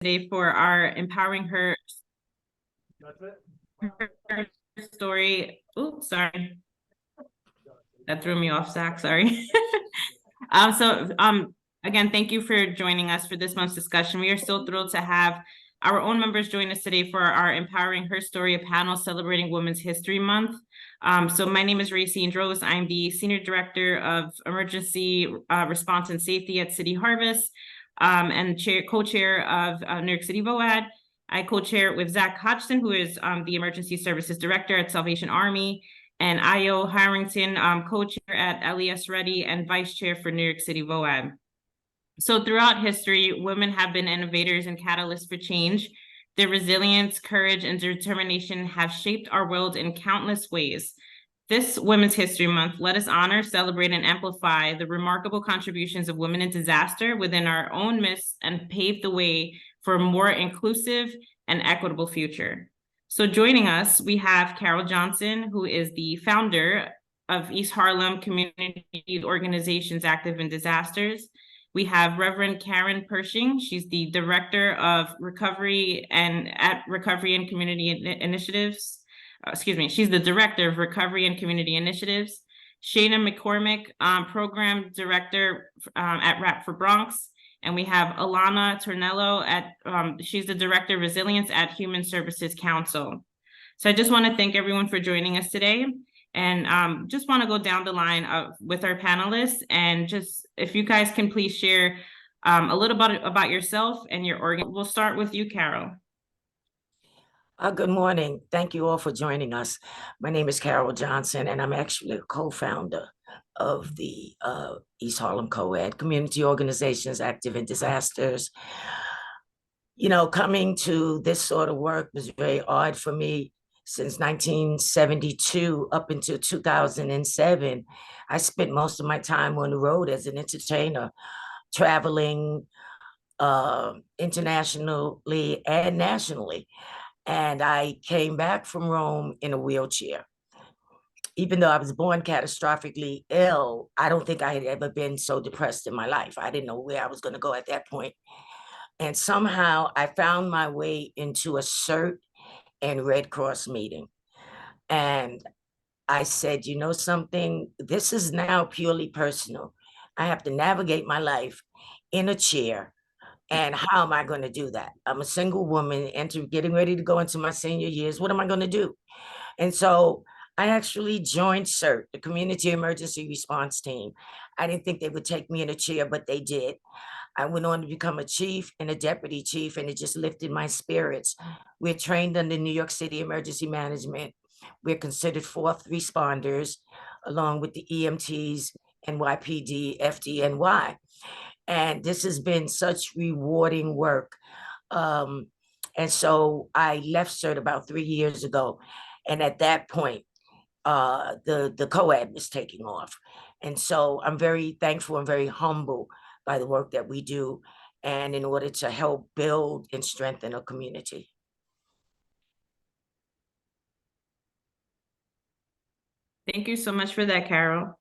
today for our Empowering Her Story. Oh, sorry. That threw me off, Zach. Sorry. Again, thank you for joining us for this month's discussion. We are so thrilled to have our own members join us today for our Empowering Her Story, a panel celebrating Women's History Month. So my name is Racy Andros. I'm the Senior Director of Emergency Response and Safety at City Harvest and co-chair of New York City VOAD. I co-chair with Zach Hodgson, who is the Emergency Services Director at Salvation Army, and Io Harrington, co-chair at LES Ready and vice chair for New York City VOAD. So throughout history, women have been innovators and catalysts for change. Their resilience, courage, and determination have shaped our world in countless ways. This Women's History Month, let us honor, celebrate, and amplify the remarkable contributions of women in disaster within our own midst and pave the way for a more inclusive and equitable future. So joining us, we have Carol Johnson, who is the founder of East Harlem Community Organizations Active in Disasters. We have Reverend Karen Pershing. She's the Director of Recovery and Community Initiatives. She's the Director of Recovery and Community Initiatives. Shana McCormick, Program Director at Rap for Bronx. And we have Alana Tornello she's the Director of Resilience at Human Services Council. So I just want to thank everyone for joining us today. And just want to go down the line with our panelists, and just if you guys can please share a little bit about yourself and your organ. We'll start with you, Carol. Good morning. Thank you all for joining us. My name is Carol Johnson, and I'm actually a co-founder of the East Harlem Community Organizations Active in Disasters. You know, coming to this sort of work was very odd for me. Since 1972 up until 2007, I spent most of my time on the road as an entertainer, traveling internationally and nationally. And I came back from Rome in a wheelchair. Even though I was born catastrophically ill, I don't think I had ever been so depressed in my life. I didn't know where I was going to go at that point. And somehow I found my way into a CERT and Red Cross meeting. And I said, you know something, this is now purely personal. I have to navigate my life in a chair. And how am I going to do that? I'm a single woman getting ready to go into my senior years. What am I going to do? And so I actually joined CERT, the Community Emergency Response Team. I didn't think they would take me in a chair, but they did. I went on to become a chief and a deputy chief, and it just lifted my spirits. We're trained under New York City Emergency Management. We're considered fourth responders, along with the EMTs, NYPD, FDNY. And this has been such rewarding work. And so I left CERT about 3 years ago. And at that point, the COAD was taking off. And so I'm very thankful and very humble by the work that we do, and in order to help build and strengthen a community. Thank you so much for that, Carol.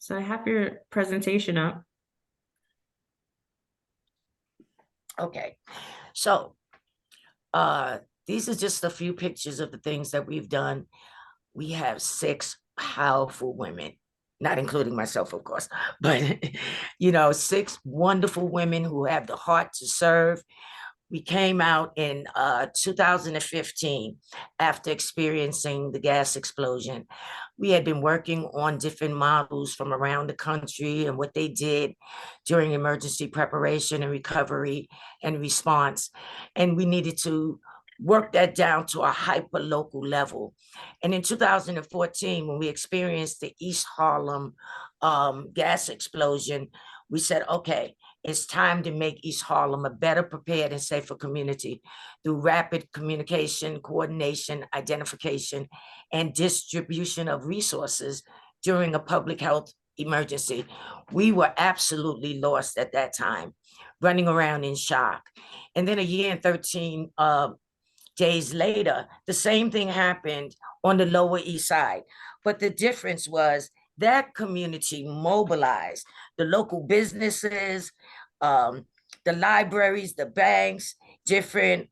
So I have your presentation up. Okay, so these are just a few pictures of the things that we've done. We have 6 powerful women, not including myself, of course, but, you know, 6 wonderful women who have the heart to serve. We came out in 2015 after experiencing the gas explosion. We had been working on different models from around the country and what they did during emergency preparation and recovery and response. And we needed to work that down to a hyper-local level. And in 2014, when we experienced the East Harlem gas explosion, we said, okay, it's time to make East Harlem a better prepared and safer community through rapid communication, coordination, identification, and distribution of resources during a public health emergency. We were absolutely lost at that time, running around in shock. And then a year and 13 days later, the same thing happened on the Lower East Side. But the difference was that community mobilized the local businesses, the the libraries, the banks, different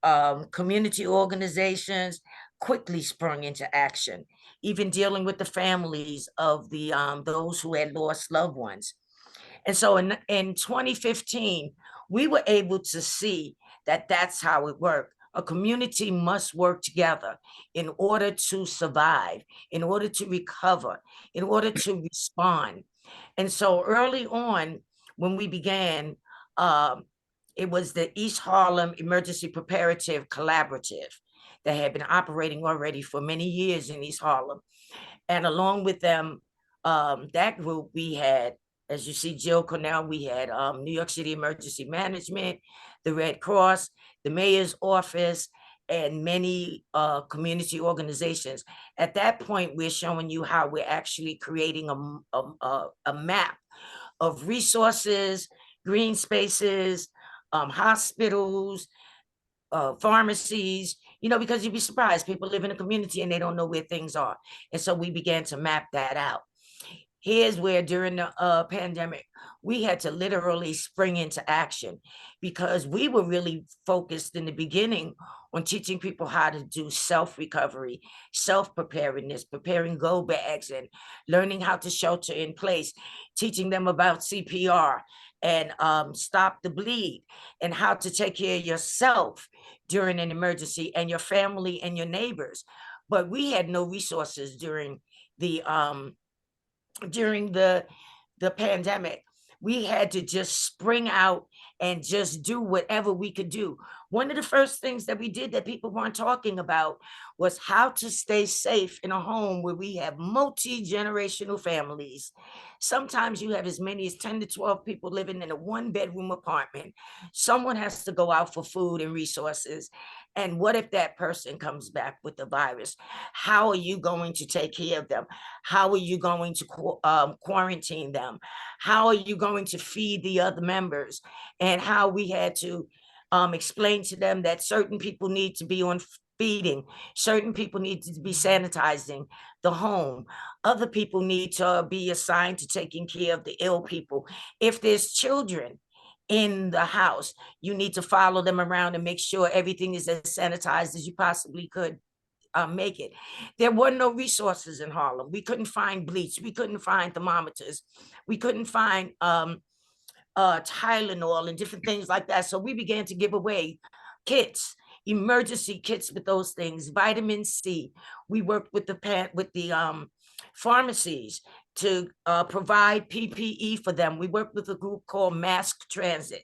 community organizations quickly sprung into action, even dealing with the families of the those who had lost loved ones. And so in 2015, we were able to see that that's how it worked. A community must work together in order to survive, in order to recover, in order to respond. And so early on, when we began, it was the East Harlem Emergency Preparative Collaborative that had been operating already for many years in East Harlem. And along with them, that group, we had, as you see, Jill Cornell, we had New York City Emergency Management, the Red Cross, the mayor's office, and many community organizations. At that point, we're showing you how we're actually creating a map of resources, green spaces, hospitals, pharmacies, because you'd be surprised. People live in a community and they don't know where things are. And so we began to map that out. Here's where during the pandemic, we had to literally spring into action because we were really focused in the beginning on teaching people how to do self-recovery, self-preparedness, preparing go bags and learning how to shelter in place, teaching them about CPR and stop the bleed and how to take care of yourself during an emergency and your family and your neighbors. But we had no resources during the pandemic. We had to just spring out and just do whatever we could do. One of the first things that we did that people weren't talking about was how to stay safe in a home where we have multi-generational families. Sometimes you have as many as 10 to 12 people living in a one-bedroom apartment. Someone has to go out for food and resources. And what if that person comes back with the virus? How are you going to take care of them? How are you going to quarantine them? How are you going to feed the other members? And how we had to explain to them that certain people need to be on feeding, certain people need to be sanitizing the home, other people need to be assigned to taking care of the ill people. If there's children in the house, you need to follow them around and make sure everything is as sanitized as you possibly could make it. There were no resources in Harlem. We couldn't find bleach. We couldn't find thermometers. We couldn't find Tylenol and different things like that. So we began to give away kits, emergency kits with those things, vitamin C. We worked with the pharmacies to provide PPE for them. We worked with a group called Mask Transit,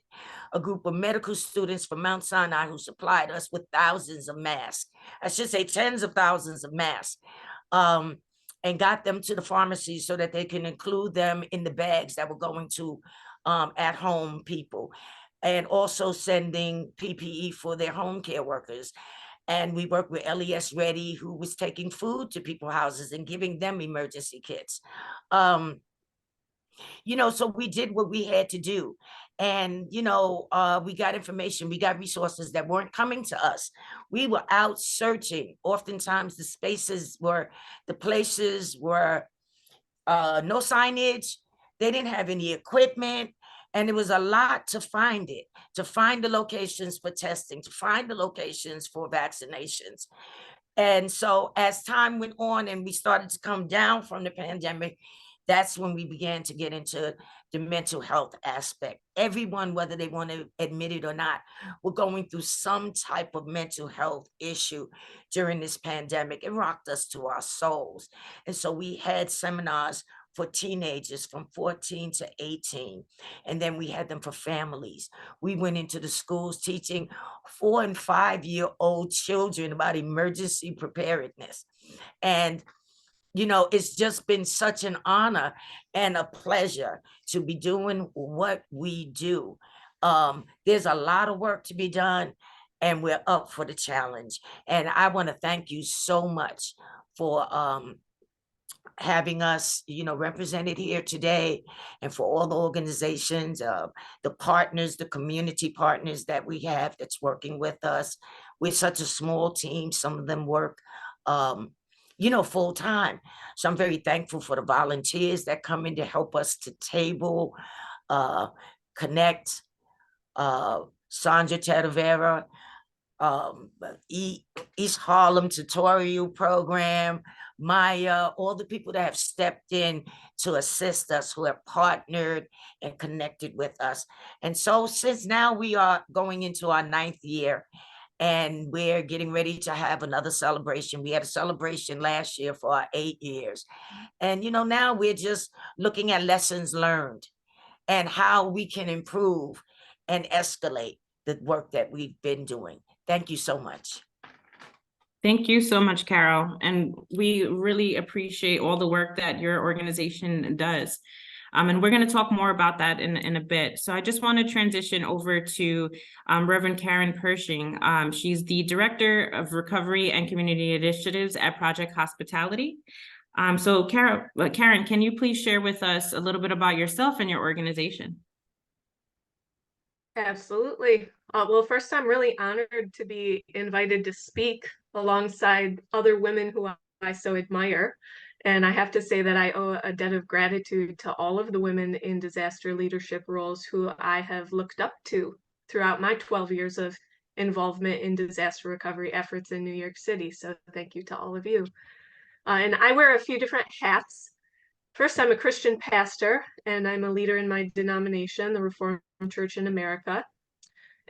a group of medical students from Mount Sinai who supplied us with thousands of masks. I should say tens of thousands of masks, and got them to the pharmacies so that they can include them in the bags that were going to at-home people, and also sending PPE for their home care workers. And we worked with LES Ready, who was taking food to people's houses and giving them emergency kits. So we did what we had to do. And, we got information, we got resources that weren't coming to us. We were out searching. Oftentimes the places were no signage. They didn't have any equipment. And it was a lot to find the locations for testing, to find the locations for vaccinations. And so as time went on and we started to come down from the pandemic, that's when we began to get into the mental health aspect. Everyone, whether they want to admit it or not, were going through some type of mental health issue during this pandemic. It rocked us to our souls. And so we had seminars for teenagers from 14 to 18. And then we had them for families. We went into the schools teaching 4 and 5-year-old children about emergency preparedness. And it's just been such an honor and a pleasure to be doing what we do. There's a lot of work to be done, and we're up for the challenge. And I want to thank you so much for having us, represented here today, and for all the organizations, the partners, the community partners that we have that's working with us. We're such a small team. Some of them work full time. So I'm very thankful for the volunteers that come in to help us to table, connect, Sandra Tadavera, East Harlem Tutorial Program, Maya, all the people that have stepped in to assist us, who have partnered and connected with us. And so since now we are going into our 9th year, and we're getting ready to have another celebration. We had a celebration last year for our 8 years. And, now we're just looking at lessons learned and how we can improve and escalate the work that we've been doing. Thank you so much. Thank you so much, Carol. And we really appreciate all the work that your organization does. And we're going to talk more about that in a bit. So I just want to transition over to Reverend Karen Pershing. She's the Director of Recovery and Community Initiatives at Project Hospitality. So Karen, can you please share with us a little bit about yourself and your organization? Absolutely. Well, first, I'm really honored to be invited to speak alongside other women who I so admire. And I have to say that I owe a debt of gratitude to all of the women in disaster leadership roles who I have looked up to throughout my 12 years of involvement in disaster recovery efforts in New York City. So thank you to all of you. And I wear a few different hats. First, I'm a Christian pastor, and I'm a leader in my denomination, the Reformed Church in America.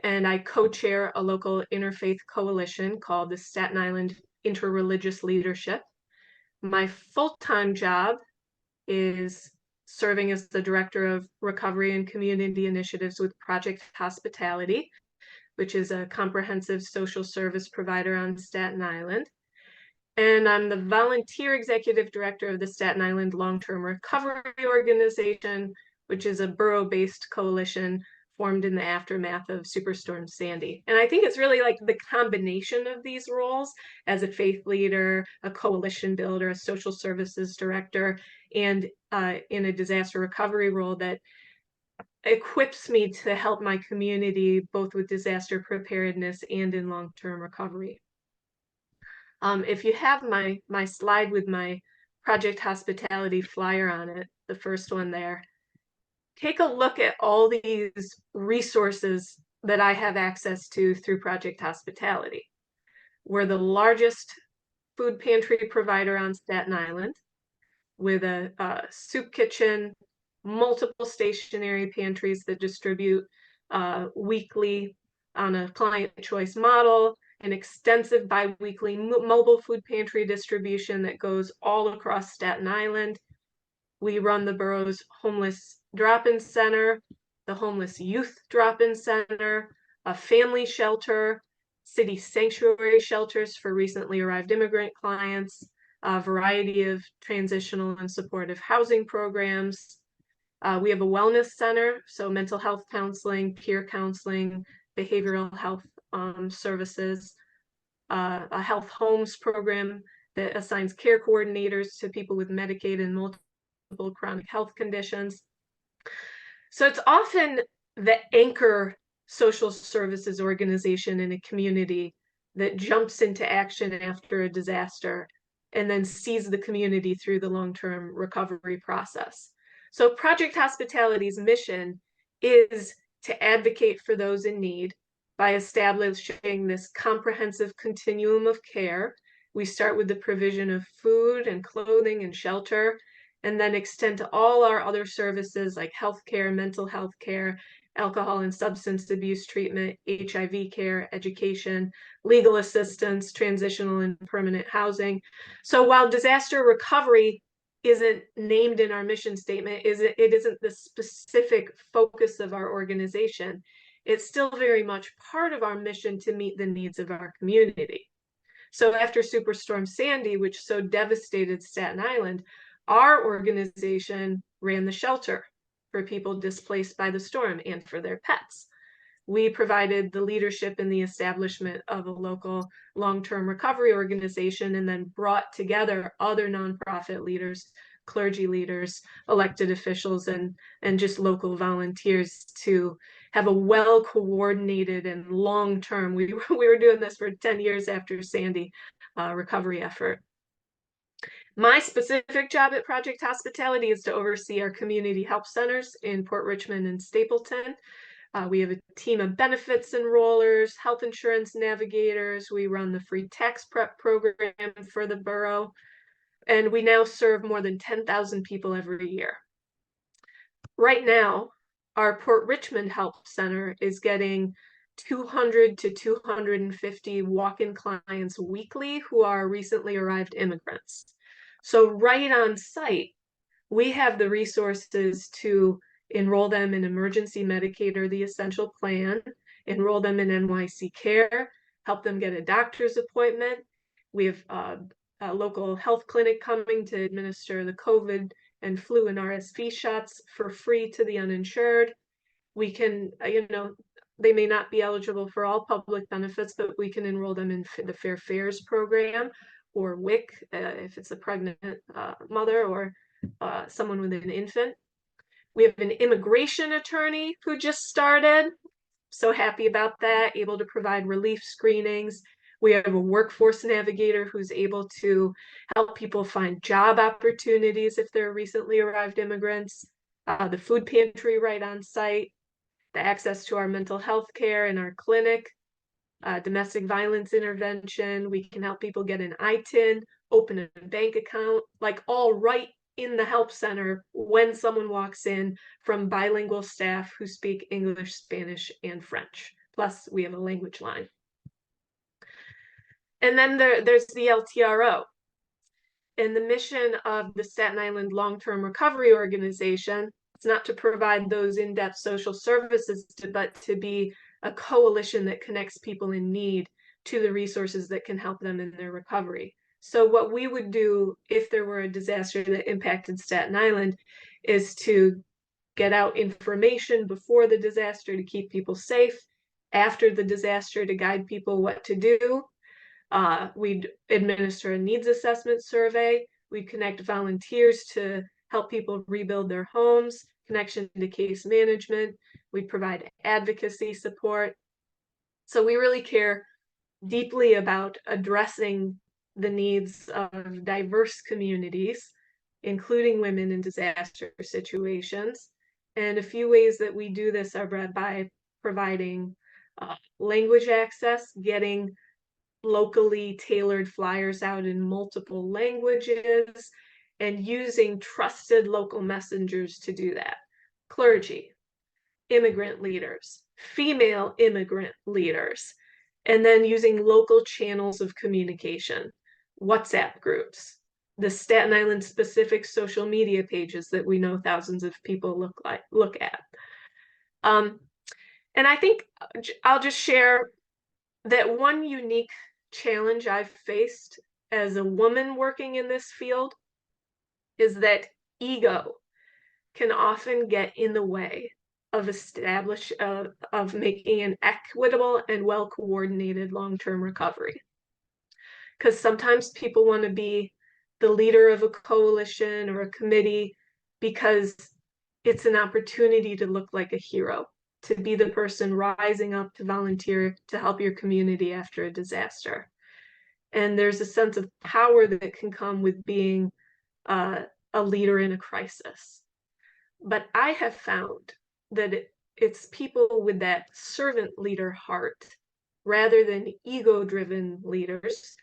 And I co-chair a local interfaith coalition called the Staten Island Interreligious Leadership. My full-time job is serving as the Director of Recovery and Community Initiatives with Project Hospitality, which is a comprehensive social service provider on Staten Island. And I'm the volunteer executive director of the Staten Island Long-Term Recovery Organization, which is a borough-based coalition formed in the aftermath of Superstorm Sandy. And I think it's really like the combination of these roles as a faith leader, a coalition builder, a social services director, and in a disaster recovery role that equips me to help my community both with disaster preparedness and in long-term recovery. If you have my slide with my Project Hospitality flyer on it, the first one there, take a look at all these resources that I have access to through Project Hospitality. We're the largest food pantry provider on Staten Island with a soup kitchen, multiple stationary pantries that distribute weekly on a client choice model, an extensive bi-weekly mobile food pantry distribution that goes all across Staten Island. We run the borough's homeless drop-in center, the homeless youth drop-in center, a family shelter, city sanctuary shelters for recently arrived immigrant clients, a variety of transitional and supportive housing programs. We have a wellness center, so mental health counseling, peer counseling, behavioral health services, a health homes program that assigns care coordinators to people with Medicaid and multiple chronic health conditions. So it's often the anchor social services organization in a community that jumps into action after a disaster and then sees the community through the long-term recovery process. So Project Hospitality's mission is to advocate for those in need by establishing this comprehensive continuum of care. We start with the provision of food and clothing and shelter, and then extend to all our other services like healthcare, mental health care, alcohol and substance abuse treatment, HIV care, education, legal assistance, transitional and permanent housing. So while disaster recovery isn't named in our mission statement, it isn't the specific focus of our organization, it's still very much part of our mission to meet the needs of our community. So after Superstorm Sandy, which so devastated Staten Island, our organization ran the shelter for people displaced by the storm and for their pets. We provided the leadership in the establishment of a local long-term recovery organization and then brought together other nonprofit leaders, clergy leaders, elected officials, and just local volunteers to have a well-coordinated and long-term, we were doing this for 10 years after Sandy, recovery effort. My specific job at Project Hospitality is to oversee our community help centers in Port Richmond and Stapleton. We have a team of benefits enrollers, health insurance navigators. We run the free tax prep program for the borough, and we now serve more than 10,000 people every year. Right now, our Port Richmond Health Center is getting 200 to 250 walk-in clients weekly who are recently arrived immigrants. So right on site, we have the resources to enroll them in emergency Medicaid or the essential plan, enroll them in NYC Care, help them get a doctor's appointment. We have a local health clinic coming to administer the COVID and flu and RSV shots for free to the uninsured. We can, they may not be eligible for all public benefits, but we can enroll them in the Fair Fares program or WIC if it's a pregnant mother or someone with an infant. We have an immigration attorney who just started. So happy about that, able to provide relief screenings. We have a workforce navigator who's able to help people find job opportunities if they're recently arrived immigrants. The food pantry right on site, the access to our mental health care in our clinic, domestic violence intervention. We can help people get an ITIN, open a bank account, like all right in the help center when someone walks in from bilingual staff who speak English, Spanish, and French. Plus, we have a language line. And then there's the LTRO. And the mission of the Staten Island Long-Term Recovery Organization, it's not to provide those in-depth social services, but to be a coalition that connects people in need to the resources that can help them in their recovery. So what we would do if there were a disaster that impacted Staten Island is to get out information before the disaster to keep people safe, after the disaster to guide people what to do. We'd administer a needs assessment survey. We'd connect volunteers to help people rebuild their homes, connection to case management. We'd provide advocacy support. So we really care deeply about addressing the needs of diverse communities, including women in disaster situations. And a few ways that we do this are by providing language access, getting locally tailored flyers out in multiple languages, and using trusted local messengers to do that. Clergy, immigrant leaders, female immigrant leaders, and then using local channels of communication, WhatsApp groups, the Staten Island specific social media pages that we know thousands of people look at. And I think I'll just share that one unique challenge I've faced as a woman working in this field is that ego can often get in the way of making an equitable and well-coordinated long-term recovery. Because sometimes people want to be the leader of a coalition or a committee because it's an opportunity to look like a hero, to be the person rising up to volunteer to help your community after a disaster. And there's a sense of power that can come with being a leader in a crisis. But I have found that it's people with that servant leader heart, rather than ego-driven leaders,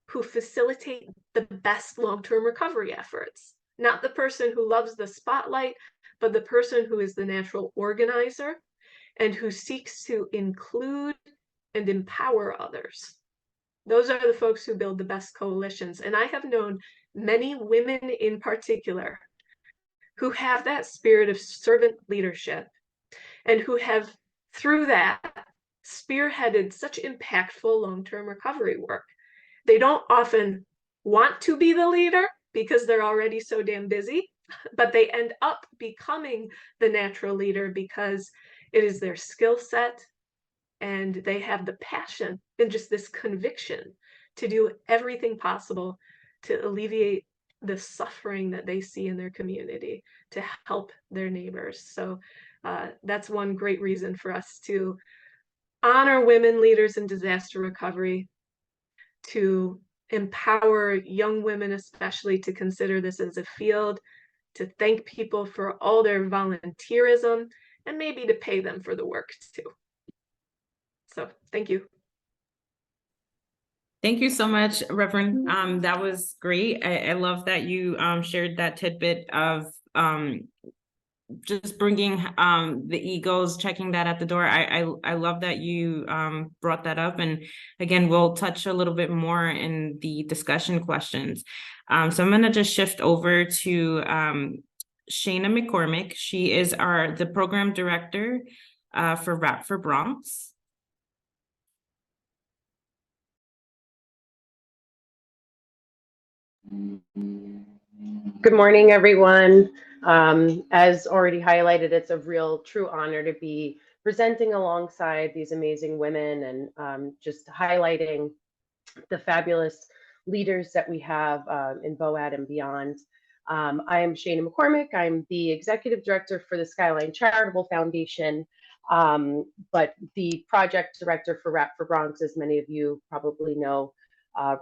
who facilitate the best long-term recovery efforts. Not the person who loves the spotlight, but the person who is the natural organizer and who seeks to include and empower others. Those are the folks who build the best coalitions. And I have known many women in particular who have that spirit of servant leadership and who have, through that, spearheaded such impactful long-term recovery work. They don't often want to be the leader because they're already so damn busy, but they end up becoming the natural leader because it is their skill set and they have the passion and just this conviction to do everything possible to alleviate the suffering that they see in their community, to help their neighbors. So that's one great reason for us to honor women leaders in disaster recovery, to empower young women especially to consider this as a field, to thank people for all their volunteerism, and maybe to pay them for the work too. So thank you. Thank you so much, Reverend. That was great. I love that you shared that tidbit of just bringing the egos, checking that at the door. I love that you brought that up. And again, we'll touch a little bit more in the discussion questions. So I'm going to just shift over to Shana McCormick. She is the program director for Rap for Bronx. Good morning, everyone. As already highlighted, it's a real true honor to be presenting alongside these amazing women and just highlighting the fabulous leaders that we have in BOAD and beyond. I am Shana McCormick. I'm the executive director for the Skyline Charitable Foundation, but the project director for Rap for Bronx, as many of you probably know,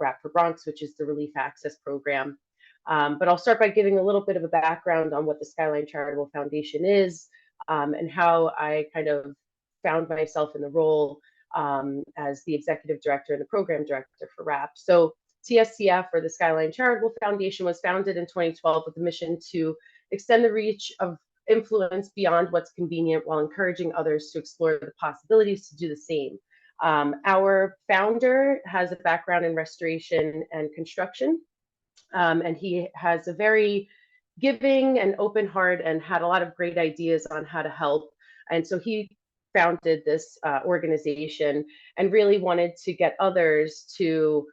Rap for Bronx, which is the Relief Access Program. But I'll start by giving a little bit of a background on what the Skyline Charitable Foundation is and how I kind of found myself in the role as the executive director and the program director for RAP. So TSCF, or the Skyline Charitable Foundation, was founded in 2012 with the mission to extend the reach of influence beyond what's convenient while encouraging others to explore the possibilities to do the same. Our founder has a background in restoration and construction, and he has a very giving and open heart and had a lot of great ideas on how to help. And so he founded this organization and really wanted to get others to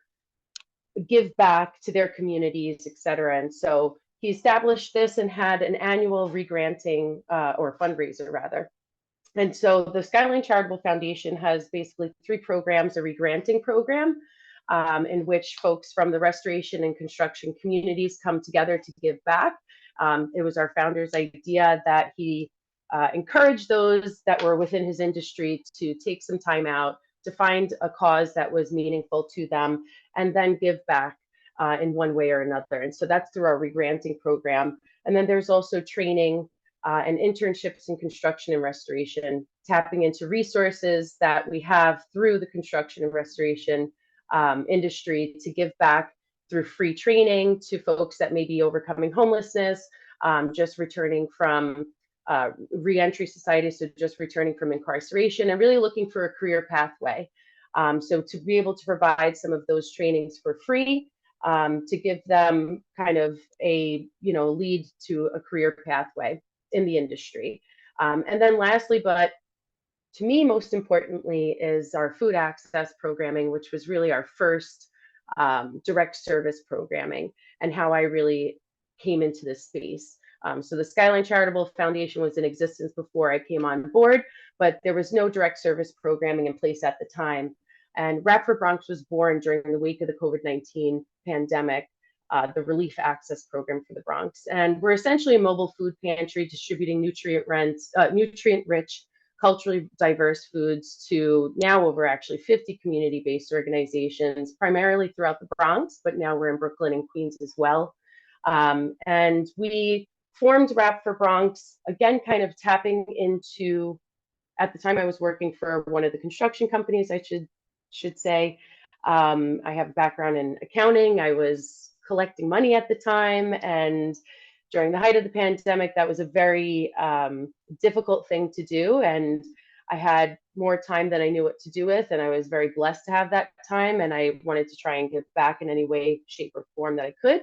give back to their communities, et cetera. And so he established this and had an annual regranting or fundraiser rather. And so the Skyline Charitable Foundation has basically 3 programs: a regranting program, in which folks from the restoration and construction communities come together to give back. It was our founder's idea that he encourage those that were within his industry to take some time out to find a cause that was meaningful to them and then give back in one way or another. And so that's through our regranting program. And then there's also training and internships in construction and restoration, tapping into resources that we have through the construction and restoration industry to give back through free training to folks that may be overcoming homelessness, just returning from reentry society, so just returning from incarceration and really looking for a career pathway. So to be able to provide some of those trainings for free, to give them kind of a lead to a career pathway in the industry. And then lastly, but to me most importantly, is our food access programming, which was really our first direct service programming and how I really came into this space. So the Skyline Charitable Foundation was in existence before I came on board, but there was no direct service programming in place at the time. And Rap for Bronx was born during the wake of the COVID-19 pandemic, the Relief Access Program for the Bronx. And we're essentially a mobile food pantry distributing nutrient-rich, culturally diverse foods to now over actually 50 community-based organizations, primarily throughout the Bronx, but now we're in Brooklyn and Queens as well. And we formed Rap for Bronx, again, kind of tapping into, at the time I was working for one of the construction companies, I should say. I have a background in accounting. I was collecting money at the time, and during the height of the pandemic, that was a very difficult thing to do. And I had more time than I knew what to do with, and I was very blessed to have that time. And I wanted to try and give back in any way, shape, or form that I could.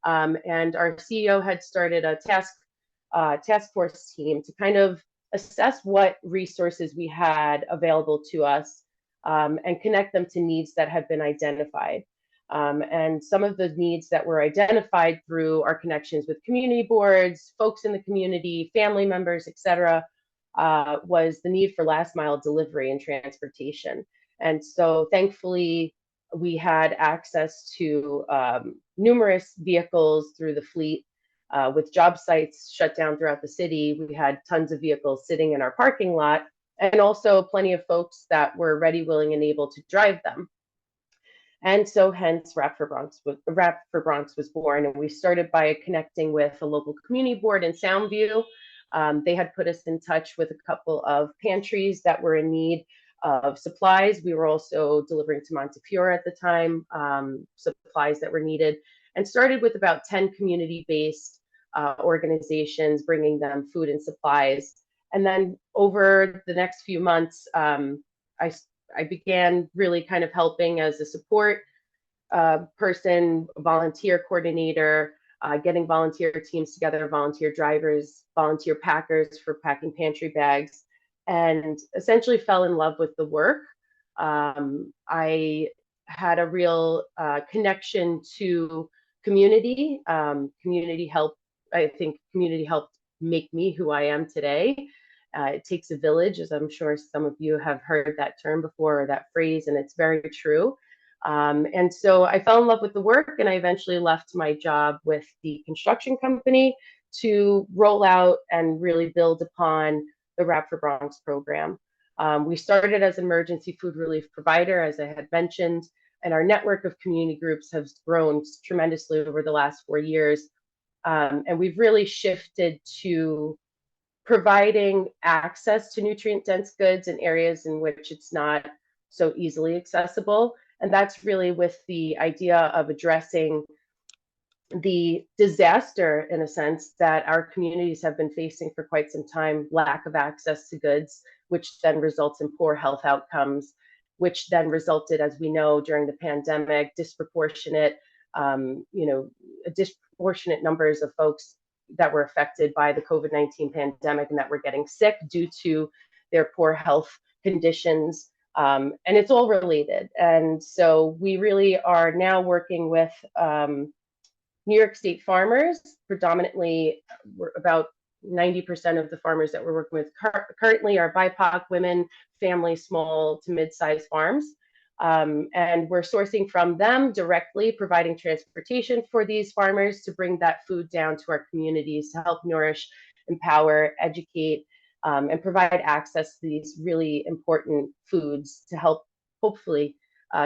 And our CEO had started a task force team to kind of assess what resources we had available to us and connect them to needs that had been identified. And some of the needs that were identified through our connections with community boards, folks in the community, family members, et cetera, was the need for last mile delivery and transportation. And so thankfully, we had access to numerous vehicles through the fleet. With job sites shut down throughout the city, we had tons of vehicles sitting in our parking lot, and also plenty of folks that were ready, willing, and able to drive them. And so hence Rap for Bronx was born. And we started by connecting with a local community board in Soundview, They had put us in touch with a couple of pantries that were in need of supplies. We were also delivering to Montefiore at the time, supplies that were needed, and started with about 10 community-based organizations, bringing them food and supplies. And then over the next few months, I began really kind of helping as a support person, volunteer coordinator, getting volunteer teams together, volunteer drivers, volunteer packers for packing pantry bags, and essentially fell in love with the work. I had a real connection to community. Community helped, I think community helped make me who I am today. It takes a village, as I'm sure some of you have heard that term before, or that phrase, and it's very true. And so I fell in love with the work, and I eventually left my job with the construction company to roll out and really build upon the Wrap for Bronx program. We started as an emergency food relief provider, as I had mentioned, and our network of community groups has grown tremendously over the last 4 years. And we've really shifted to providing access to nutrient-dense goods in areas in which it's not so easily accessible. And that's really with the idea of addressing the disaster, in a sense, that our communities have been facing for quite some time, lack of access to goods, which then results in poor health outcomes, which then resulted, as we know, during the pandemic, disproportionate numbers of folks that were affected by the COVID-19 pandemic and that were getting sick due to their poor health conditions. And it's all related. And so we really are now working with New York State farmers. Predominantly, we're about 90% of the farmers that we're working with currently are BIPOC women, family, small to mid-sized farms. And we're sourcing from them directly, providing transportation for these farmers to bring that food down to our communities to help nourish, empower, educate, and provide access to these really important foods to help hopefully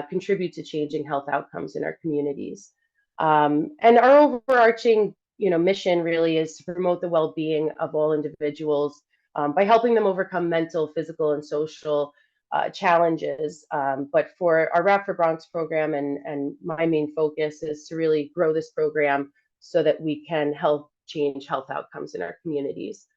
contribute to changing health outcomes in our communities. And our overarching mission really is to promote the well-being of all individuals by helping them overcome mental, physical, and social challenges. But for our Wrap for Bronx program, and my main focus is to really grow this program so that we can help change health outcomes in our communities.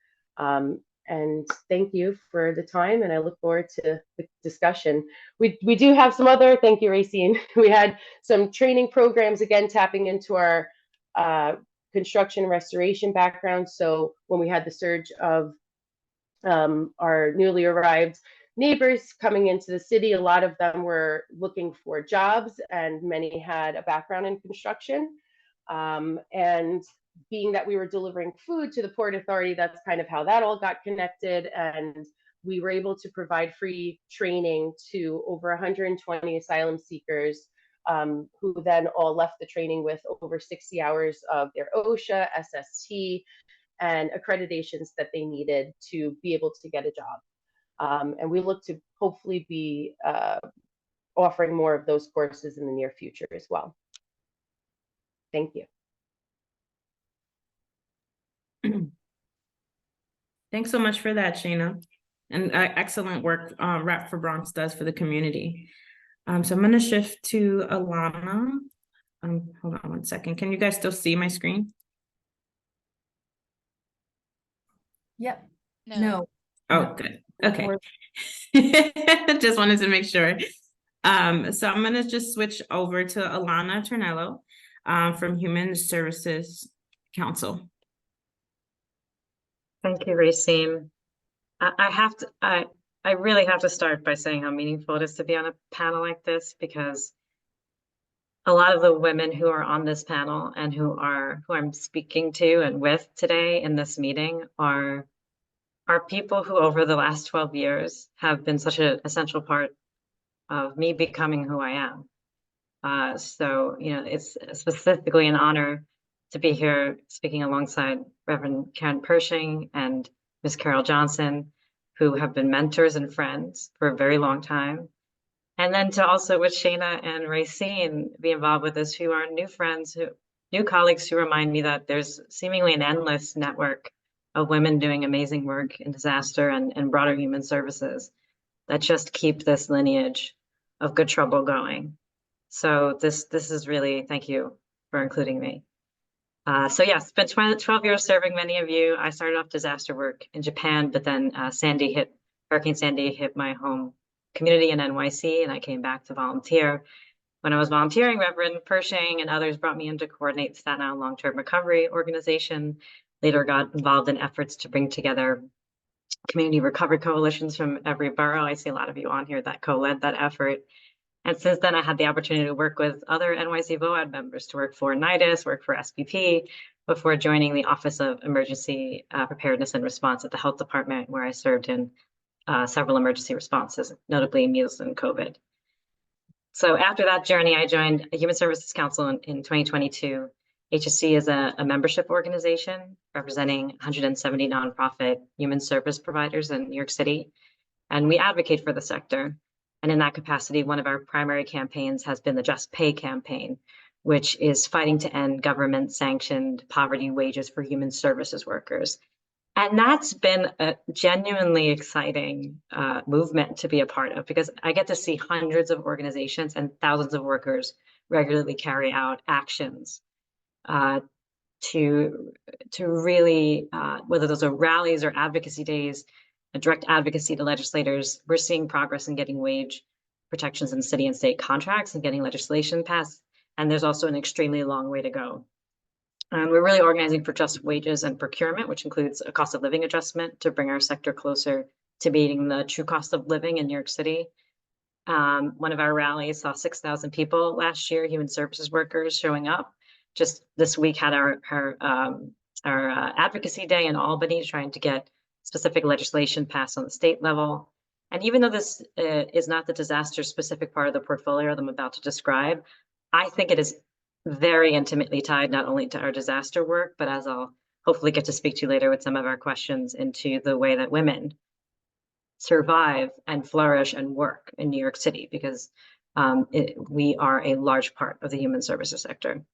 And thank you for the time, and I look forward to the discussion. We do have some other, thank you, Racine. We had some training programs, again, tapping into our construction restoration background. So when we had the surge of our newly arrived neighbors coming into the city, a lot of them were looking for jobs, and many had a background in construction. And being that we were delivering food to the Port Authority, that's kind of how that all got connected. And we were able to provide free training to over 120 asylum seekers, who then all left the training with over 60 hours of their OSHA, SST, and accreditations that they needed to be able to get a job. And we look to hopefully be offering more of those courses in the near future as well. Thank you. Thanks so much for that, Shana, and excellent work Wrap for Bronx does for the community. So I'm going to shift to Alana. Hold on one second. Can you guys still see my screen? Yep. No. Oh, good. Okay. Just wanted to make sure. So I'm going to just switch over to Alana Tornello from Human Services Council. Thank you, Racine. I really have to start by saying how meaningful it is to be on a panel like this, because a lot of the women who are on this panel and who I'm speaking to and with today in this meeting are people who over the last 12 years have been such an essential part of me becoming who I am. So, it's specifically an honor to be here speaking alongside Reverend Karen Pershing and Ms. Carol Johnson, who have been mentors and friends for a very long time. And then to also, with Shana and Racine, be involved with us, who are new friends, new colleagues who remind me that there's seemingly an endless network of women doing amazing work in disaster and broader human services that just keep this lineage of good trouble going. So this is really, thank you for including me. So yes, it's been 12 years serving many of you. I started off disaster work in Japan, but then Hurricane Sandy hit my home community in NYC, and I came back to volunteer. When I was volunteering, Reverend Pershing and others brought me in to coordinate the Staten Island Long-Term Recovery Organization. Later got involved in efforts to bring together community recovery coalitions from every borough. I see a lot of you on here that co-led that effort. And since then, I had the opportunity to work with other NYC VOAD members, to work for NIDIS, work for SPP, before joining the Office of Emergency Preparedness and Response at the Health Department, where I served in several emergency responses, notably measles and COVID. So after that journey, I joined a Human Services Council in 2022. HSC is a membership organization representing 170 nonprofit human service providers in New York City, and we advocate for the sector. And in that capacity, one of our primary campaigns has been the Just Pay campaign, which is fighting to end government-sanctioned poverty wages for human services workers. And that's been a genuinely exciting movement to be a part of, because I get to see hundreds of organizations and thousands of workers regularly carry out actions to really, whether those are rallies or advocacy days, direct advocacy to legislators. We're seeing progress in getting wage protections in city and state contracts and getting legislation passed. And there's also an extremely long way to go. We're really organizing for just wages and procurement, which includes a cost of living adjustment to bring our sector closer to meeting the true cost of living in New York City. One of our rallies saw 6,000 people last year, human services workers showing up. Just this week had our advocacy day in Albany, trying to get specific legislation passed on the state level. And even though this is not the disaster specific part of the portfolio that I'm about to describe, I think it is very intimately tied not only to our disaster work, but as I'll hopefully get to speak to later with some of our questions, into the way that women survive and flourish and work in New York City, because we are a large part of the human services sector.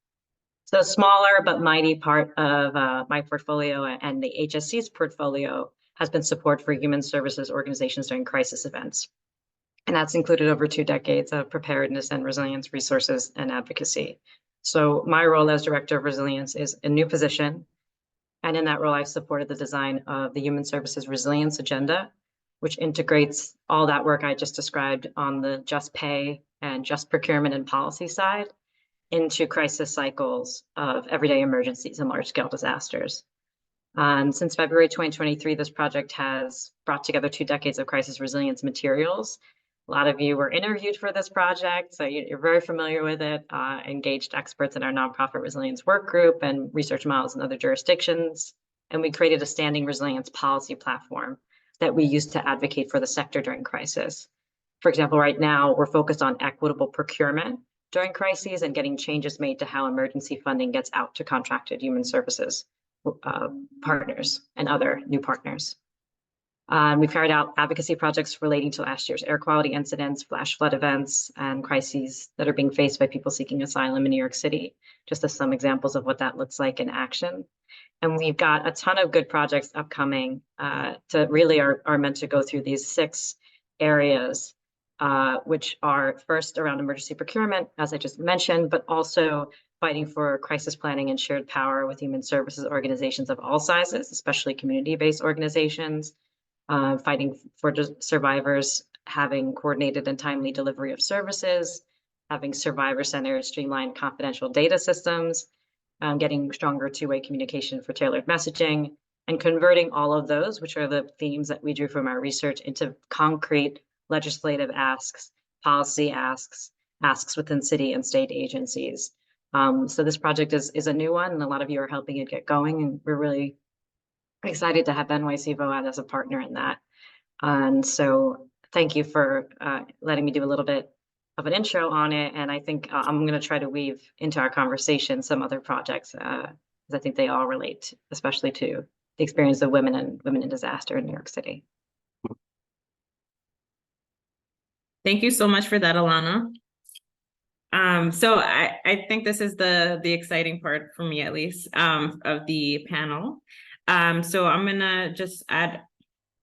So a smaller but mighty part of my portfolio and the HSC's portfolio has been support for human services organizations during crisis events. And that's included over 2 decades of preparedness and resilience resources and advocacy. So my role as Director of Resilience is a new position. And in that role, I've supported the design of the Human Services Resilience Agenda, which integrates all that work I just described on the just pay and just procurement and policy side into crisis cycles of everyday emergencies and large-scale disasters. Since February 2023, this project has brought together 2 decades of crisis resilience materials. A lot of you were interviewed for this project, so you're very familiar with it, engaged experts in our nonprofit resilience work group and research models in other jurisdictions. And we created a standing resilience policy platform that we use to advocate for the sector during crisis. For example, right now, we're focused on equitable procurement during crises and getting changes made to how emergency funding gets out to contracted human services partners and other new partners. We've carried out advocacy projects relating to last year's air quality incidents, flash flood events, and crises that are being faced by people seeking asylum in New York City, just as some examples of what that looks like in action. And we've got a ton of good projects upcoming to really are meant to go through these 6 areas, which are first around emergency procurement, as I just mentioned, but also fighting for crisis planning and shared power with human services organizations of all sizes, especially community-based organizations, fighting for survivors having coordinated and timely delivery of services, having survivor-centered, streamlined confidential data systems, getting stronger two-way communication for tailored messaging, and converting all of those, which are the themes that we drew from our research, into concrete legislative asks, policy asks within city and state agencies. So this project is a new one, and a lot of you are helping it get going, and we're really excited to have NYC VOAD as a partner in that. And so thank you for letting me do a little bit of an intro on it. And I think I'm going to try to weave into our conversation some other projects, because I think they all relate, especially to the experience of women in disaster in New York City. Thank you so much for that, Alana. So I think this is the exciting part for me, at least, of the panel. So I'm gonna just add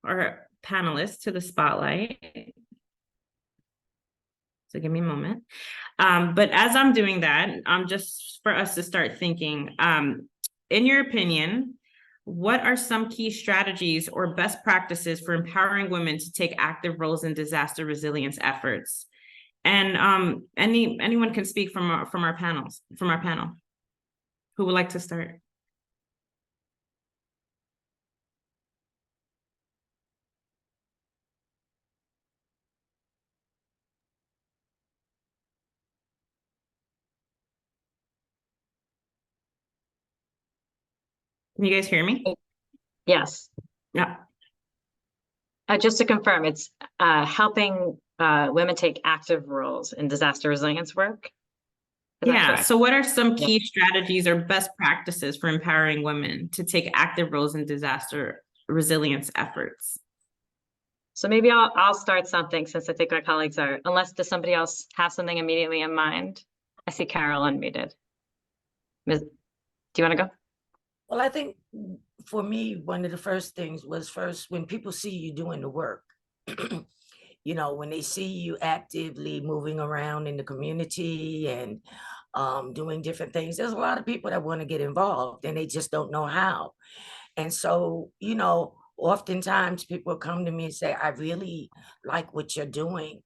our panelists to the spotlight. So give me a moment. But as I'm doing that, just for us to start thinking, in your opinion, what are some key strategies or best practices for empowering women to take active roles in disaster resilience efforts? And anyone can speak from our panel. Who would like to start? Can you guys hear me? Yes. Yeah. Just to confirm, it's helping women take active roles in disaster resilience work. Is that Yeah. correct? So what are some key strategies or best practices for empowering women to take active roles in disaster resilience efforts? So maybe I'll start something, since I think my colleagues are, unless does somebody else have something immediately in mind? I see Carol unmuted. Do you want to go? Well, I think for me, one of the first things was when people see you doing the work, you know, when they see you actively moving around in the community and doing different things, there's a lot of people that want to get involved and they just don't know how. And so, you know, oftentimes people come to me and say, I really like what you're doing.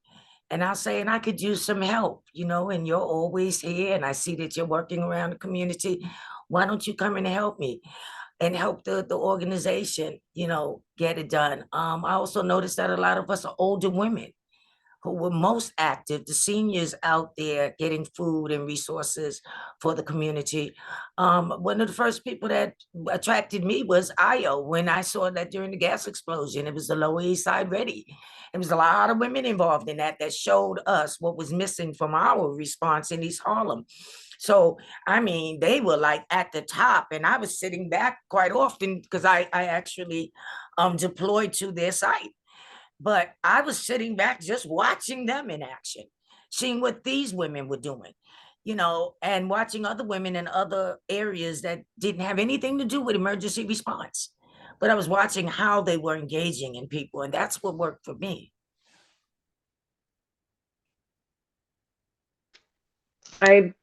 And I'll say, and I could use some help, you know, and you're always here. And I see that you're working around the community. Why don't you come in and help me and help the organization, you know, get it done? I also noticed that a lot of us are older women who were most active, the seniors out there getting food and resources for the community. One of the first people that attracted me was IO when I saw that during the gas explosion. It was the Lower East Side Ready. There was a lot of women involved in that showed us what was missing from our response in East Harlem. So, I mean, they were like at the top, and I was sitting back quite often because I actually deployed to their site. But I was sitting back just watching them in action, seeing what these women were doing, you know, and watching other women in other areas that didn't have anything to do with emergency response. But I was watching how they were engaging in people, and that's what worked for me. And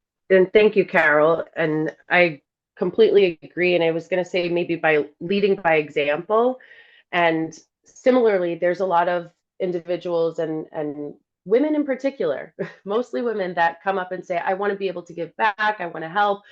thank you, Carol. And I completely agree. And I was going to say maybe by leading by example. And similarly, there's a lot of individuals and women in particular, mostly women, that come up and say, I want to be able to give back. I want to help,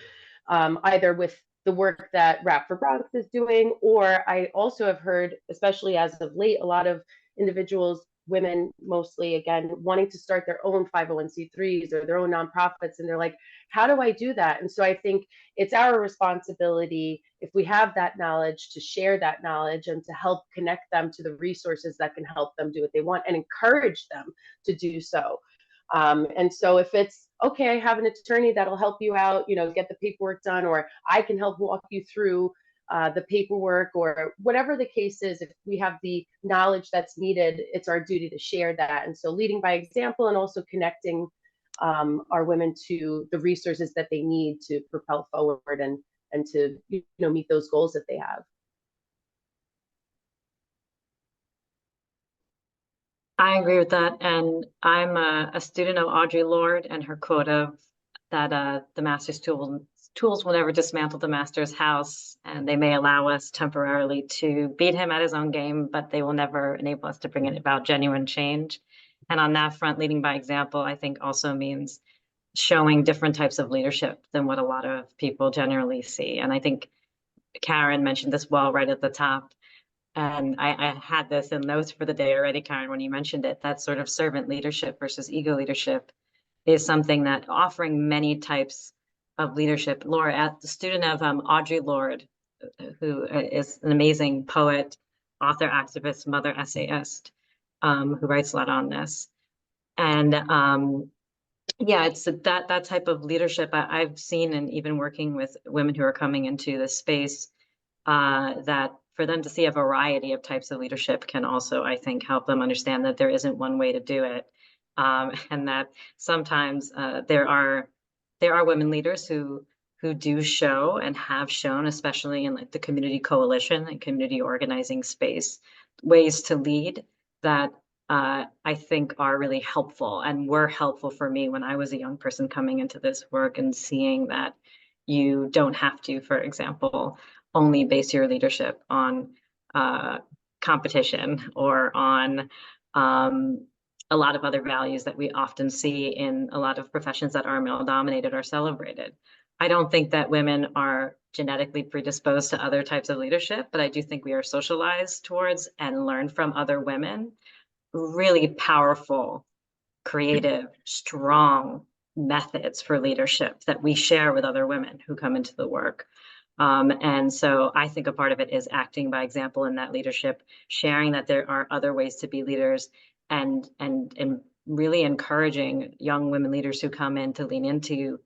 either with the work that Rap for Bronx is doing, or I also have heard, especially as of late, a lot of individuals, women mostly, again, wanting to start their own 501c3s or their own nonprofits. And they're like, how do I do that? And so I think it's our responsibility, if we have that knowledge, to share that knowledge and to help connect them to the resources that can help them do what they want and encourage them to do so. And so if it's, okay, I have an attorney that'll help you out, you know, get the paperwork done, or I can help walk you through the paperwork, or whatever the case is, if we have the knowledge that's needed, it's our duty to share that. And so leading by example, and also connecting our women to the resources that they need to propel forward and to, you know, meet those goals that they have. I agree with that. And I'm a student of Audre Lorde and her quote of that the master's tools will never dismantle the master's house, and they may allow us temporarily to beat him at his own game, but they will never enable us to bring about genuine change. And on that front, leading by example, I think also means showing different types of leadership than what a lot of people generally see. And I think Karen mentioned this well right at the top. And I had this in notes for the day already, Karen, when you mentioned it, that sort of servant leadership versus ego leadership is something that offering many types of leadership. Laura, the student of Audre Lorde, who is an amazing poet, author, activist, mother essayist, who writes a lot on this. And yeah, it's that type of leadership I've seen, and even working with women who are coming into this space, that for them to see a variety of types of leadership can also, I think, help them understand that there isn't one way to do it. And that sometimes there are women leaders who who do show and have shown, especially in like the community coalition and community organizing space, ways to lead that I think are really helpful and were helpful for me when I was a young person coming into this work and seeing that you don't have to, for example, only base your leadership on competition or on a lot of other values that we often see in a lot of professions that are male dominated or celebrated. I don't think that women are genetically predisposed to other types of leadership, but I do think we are socialized towards and learn from other women really powerful, creative, strong methods for leadership that we share with other women who come into the work. And so I think a part of it is acting by example in that leadership, sharing that there are other ways to be leaders, and really encouraging young women leaders who come in to lean into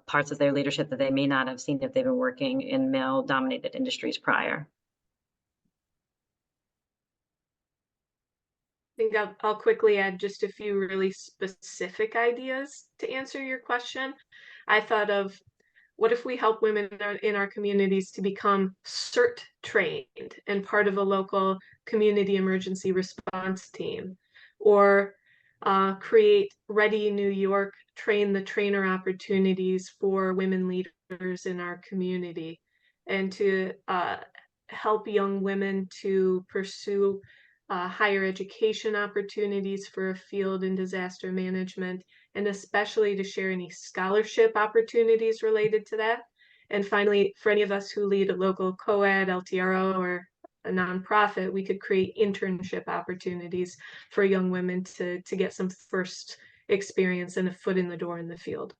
parts of their leadership that they may not have seen if they've been working in male-dominated industries prior. I think I'll quickly add just a few really specific ideas to answer your question. I thought of, what if we help women in our communities to become CERT trained and part of a local community emergency response team, or create Ready New York train the trainer opportunities for women leaders in our community, and to help young women to pursue higher education opportunities for a field in disaster management, and especially to share any scholarship opportunities related to that. And finally, for any of us who lead a local co-ed, LTRO, or a nonprofit, we could create internship opportunities for young women to get some first experience and a foot in the door in the field.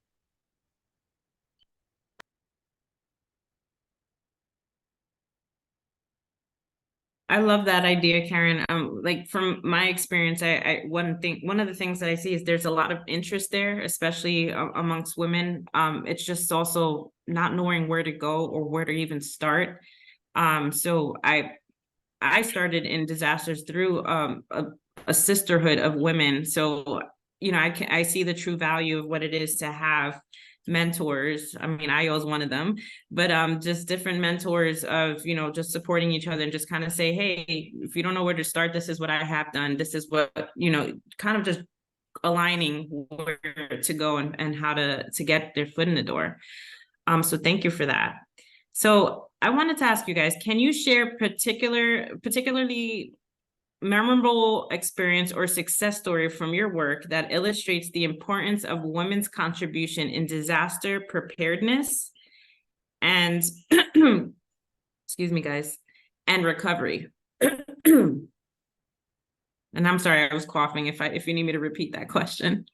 I love that idea, Karen. Like from my experience, one of the things that I see is there's a lot of interest there, especially amongst women. It's just also not knowing where to go or where to even start. So I started in disasters through a sisterhood of women. So, you know, I see the true value of what it is to have mentors. I mean, I was one of them, but just different mentors of, you know, just supporting each other and just kind of say, hey, if you don't know where to start, this is what I have done. This is what, you know, kind of just aligning where to go and how to get their foot in the door. So thank you for that. So I wanted to ask you guys, can you share particularly memorable experience or success story from your work that illustrates the importance of women's contribution in disaster preparedness and excuse me, guys, and recovery? And I'm sorry, I was coughing if you need me to repeat that question.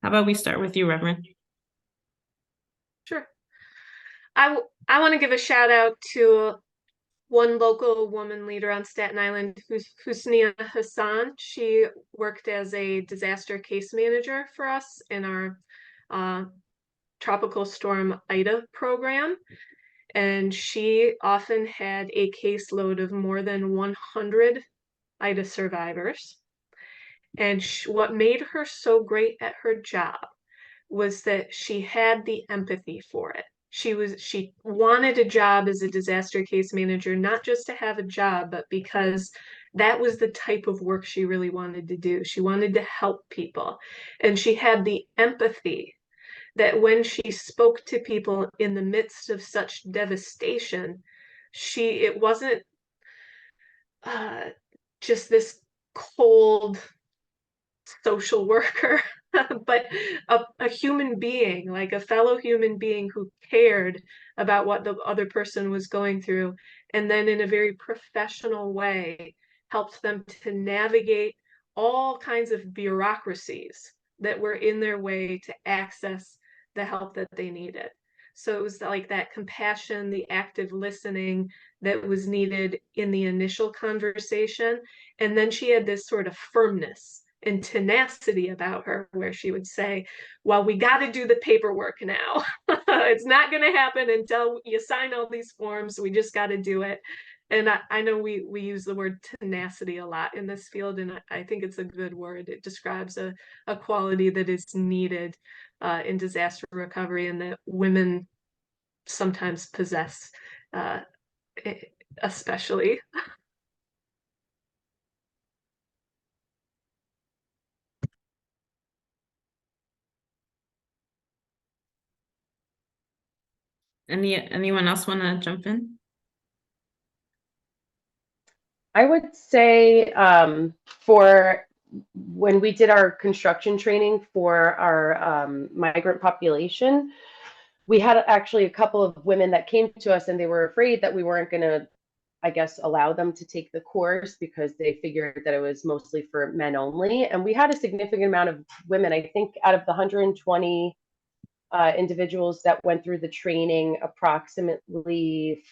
How about we start with you, Reverend? Sure. I want to give a shout out to one local woman leader on Staten Island, Husnia Hassan. She worked as a disaster case manager for us in our Tropical Storm Ida program. And she often had a caseload of more than 100 Ida survivors. And what made her so great at her job was that she had the empathy for it. She wanted a job as a disaster case manager, not just to have a job, but because that was the type of work she really wanted to do. She wanted to help people. And she had the empathy that when she spoke to people in the midst of such devastation, it wasn't just this cold social worker, but a human being, like a fellow human being who cared about what the other person was going through, and then in a very professional way helped them to navigate all kinds of bureaucracies that were in their way to access the help that they needed. So it was like that compassion, the active listening that was needed in the initial conversation. And then she had this sort of firmness and tenacity about her, where she would say, well, we got to do the paperwork now. It's not going to happen until you sign all these forms. We just got to do it. And I know we use the word tenacity a lot in this field, and I think it's a good word. It describes a quality that is needed in disaster recovery, and that women sometimes possess, especially. Anyone else want to jump in? I would say for when we did our construction training for our migrant population, we had actually a couple of women that came to us and they were afraid that we weren't going to, I guess, allow them to take the course because they figured that it was mostly for men only. And we had a significant amount of women. I think out of the 120 individuals that went through the training, approximately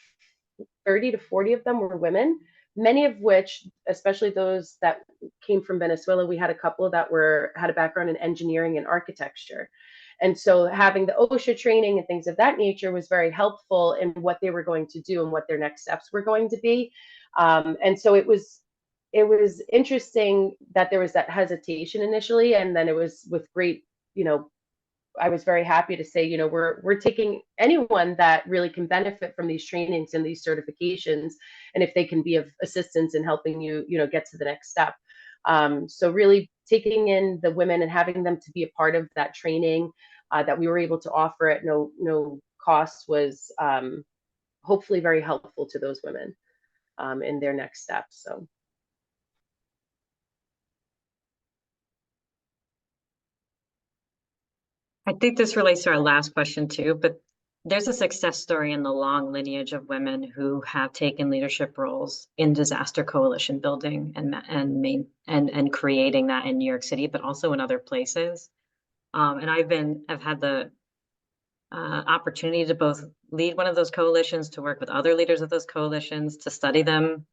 30 to 40 of them were women, many of which, especially those that came from Venezuela, we had a couple that had a background in engineering and architecture. And so having the OSHA training and things of that nature was very helpful in what they were going to do and what their next steps were going to be. And so it was interesting that there was that hesitation initially, and then it was with great, I was very happy to say, we're taking anyone that really can benefit from these trainings and these certifications, and if they can be of assistance in helping you, get to the next step. So really taking in the women and having them to be a part of that training that we were able to offer at no cost was hopefully very helpful to those women in their next steps. So. I think this relates to our last question too, but there's a success story in the long lineage of women who have taken leadership roles in disaster coalition building and creating that in New York City, but also in other places. And I've had the opportunity to both lead one of those coalitions, to work with other leaders of those coalitions, to study them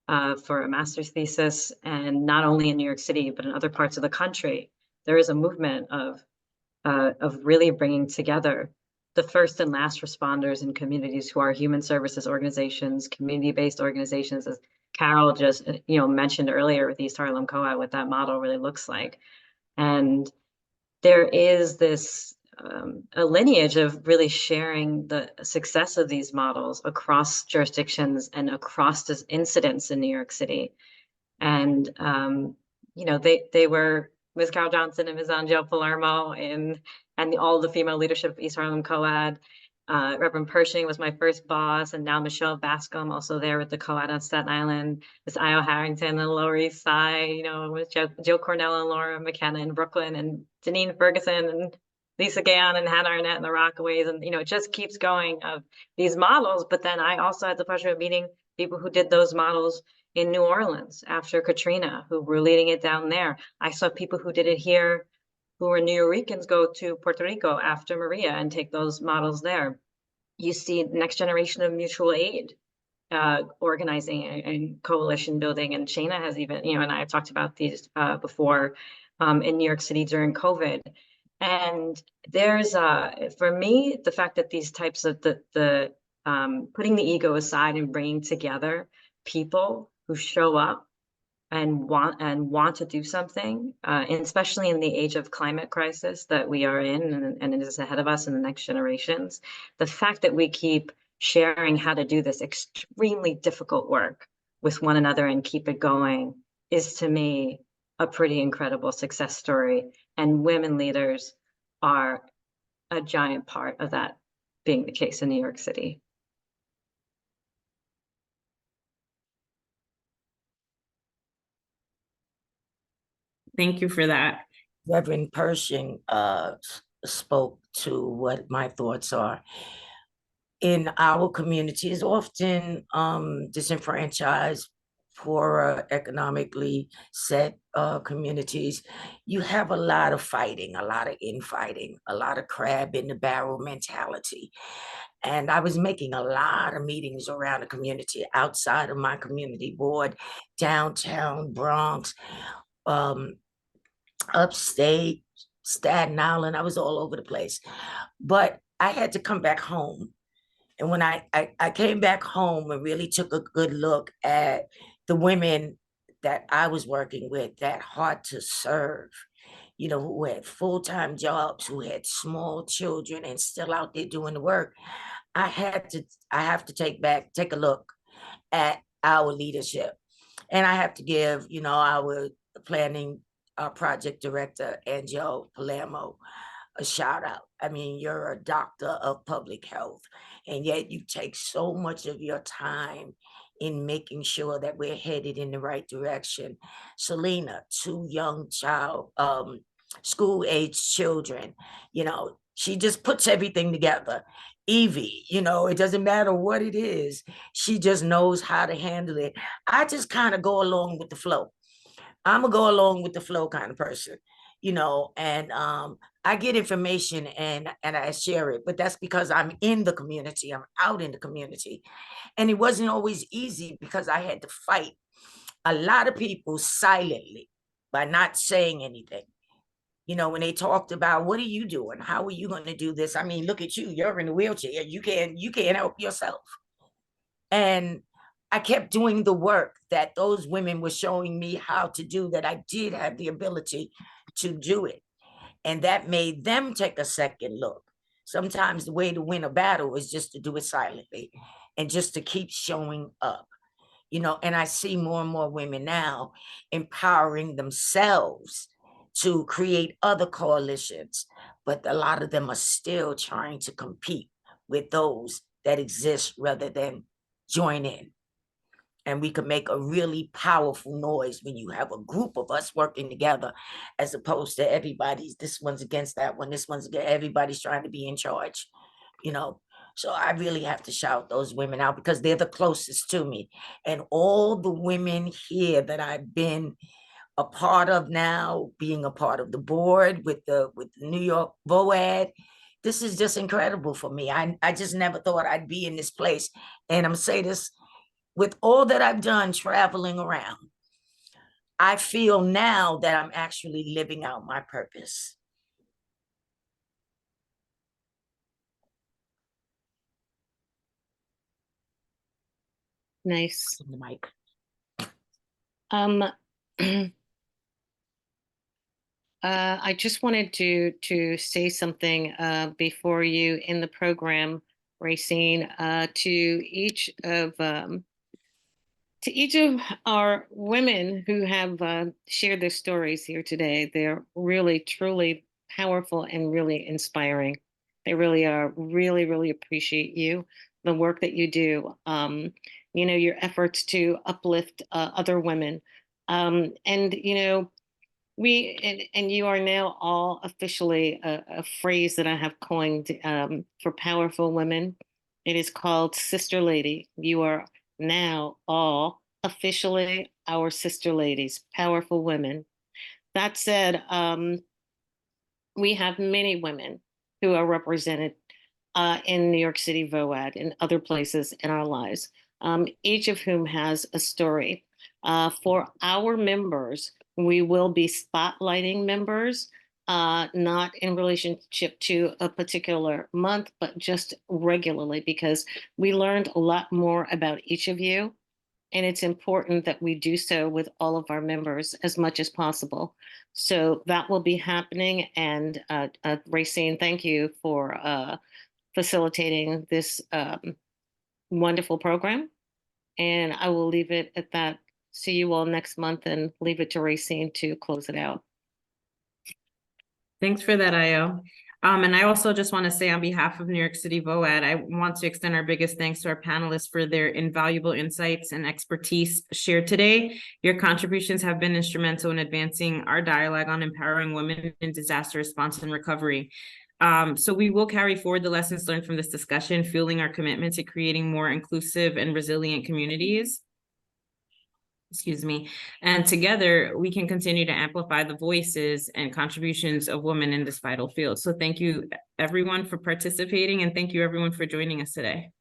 for a master's thesis, and not only in New York City, but in other parts of the country. There is a movement of really bringing together the first and last responders in communities who are human services organizations, community-based organizations, as Carol just mentioned earlier with East Harlem Co-op, what that model really looks like. And there is this a lineage of really sharing the success of these models across jurisdictions and across incidents in New York City. And they were Ms. Carol Johnson and Ms. Angel Palermo and all the female leadership of East Harlem Co-ed. Reverend Pershing was my first boss, and now Michelle Bascom, also there with the Co-ed on Staten Island. Ms. Io Harrington on the Lower East Side, with Jill Cornell and Laura McKenna in Brooklyn, and Janine Ferguson and Lisa Gayon and Hannah Arnett and the Rockaways. And, it just keeps going of these models. But then I also had the pleasure of meeting people who did those models in New Orleans after Katrina, who were leading it down there. I saw people who did it here, who were New Yorkers, go to Puerto Rico after Maria and take those models there. You see the next generation of mutual aid organizing and coalition building. And Shana has even, and I have talked about these before in New York City during COVID. And there's, for me, the fact that these types of the putting the ego aside and bringing together people who show up and want to do something, and especially in the age of climate crisis that we are in, and it is ahead of us in the next generations. The fact that we keep sharing how to do this extremely difficult work with one another and keep it going is, to me, a pretty incredible success story. And women leaders are a giant part of that being the case in New York City. Thank you for that. Reverend Pershing spoke to what my thoughts are. In our communities, often disenfranchised, poorer, economically set communities, you have a lot of fighting, a lot of infighting, a lot of crab in the barrel mentality. And I was making a lot of meetings around the community, outside of my community board, downtown Bronx, upstate, Staten Island. I was all over the place. But I had to come back home And when I came back home and really took a good look at the women that I was working with, that hard to serve, you know, who had full-time jobs, who had small children and still out there doing the work, I have to take a look at our leadership. And I have to give, you know, our planning project director, Angel Palermo, a shout out. I mean, you're a doctor of public health, and yet you take so much of your time in making sure that we're headed in the right direction. Selena, two young school-age children, you know, she just puts everything together. Evie, you know, it doesn't matter what it is, she just knows how to handle it. I just kind of go along with the flow. I'm a go along with the flow kind of person, you know, and I get information and I share it, but that's because I'm in the community, I'm out in the community. And it wasn't always easy because I had to fight a lot of people silently by not saying anything. You know, when they talked about, what are you doing? How are you going to do this? I mean, look at you, you're in a wheelchair. You can't help yourself. And I kept doing the work that those women were showing me how to do, that I did have the ability to do it. And that made them take a second look. Sometimes the way to win a battle is just to do it silently and just to keep showing up. You know, and I see more and more women now empowering themselves to create other coalitions, but a lot of them are still trying to compete with those that exist rather than join in. And we could make a really powerful noise when you have a group of us working together, as opposed to everybody's, this one's against that one, this one's against, everybody's trying to be in charge, you know. So I really have to shout those women out because they're the closest to me. And all the women here that I've been a part of now, being a part of the board with the New York VOAD, this is just incredible for me. I just never thought I'd be in this place. And I'm gonna say this, with all that I've done traveling around, I feel now that I'm actually living out my purpose. Nice. The mic. I just wanted to say something before you in the program, Racine, to each of our women who have shared their stories here today. They're really, truly powerful and really inspiring. They really are. Really, really appreciate you, the work that you do. You know, your efforts to uplift other women. And you know, and you are now all officially a phrase that I have coined for powerful women. It is called Sister Lady. You are now all officially our sister ladies, powerful women. That said, we have many women who are represented in New York City VOAD and other places in our lives, each of whom has a story. For our members, we will be spotlighting members, not in relationship to a particular month, but just regularly, because we learned a lot more about each of you. And it's important that we do so with all of our members as much as possible. So that will be happening. And Racine, thank you for facilitating this wonderful program. And I will leave it at that. See you all next month and leave it to Racine to close it out. Thanks for that, Ayo. And I also just want to say on behalf of New York City VOAD, I want to extend our biggest thanks to our panelists for their invaluable insights and expertise shared today. Your contributions have been instrumental in advancing our dialogue on empowering women in disaster response and recovery. So we will carry forward the lessons learned from this discussion, fueling our commitment to creating more inclusive and resilient communities. Excuse me. And together we can continue to amplify the voices and contributions of women in this vital field. So thank you everyone for participating, and thank you everyone for joining us today.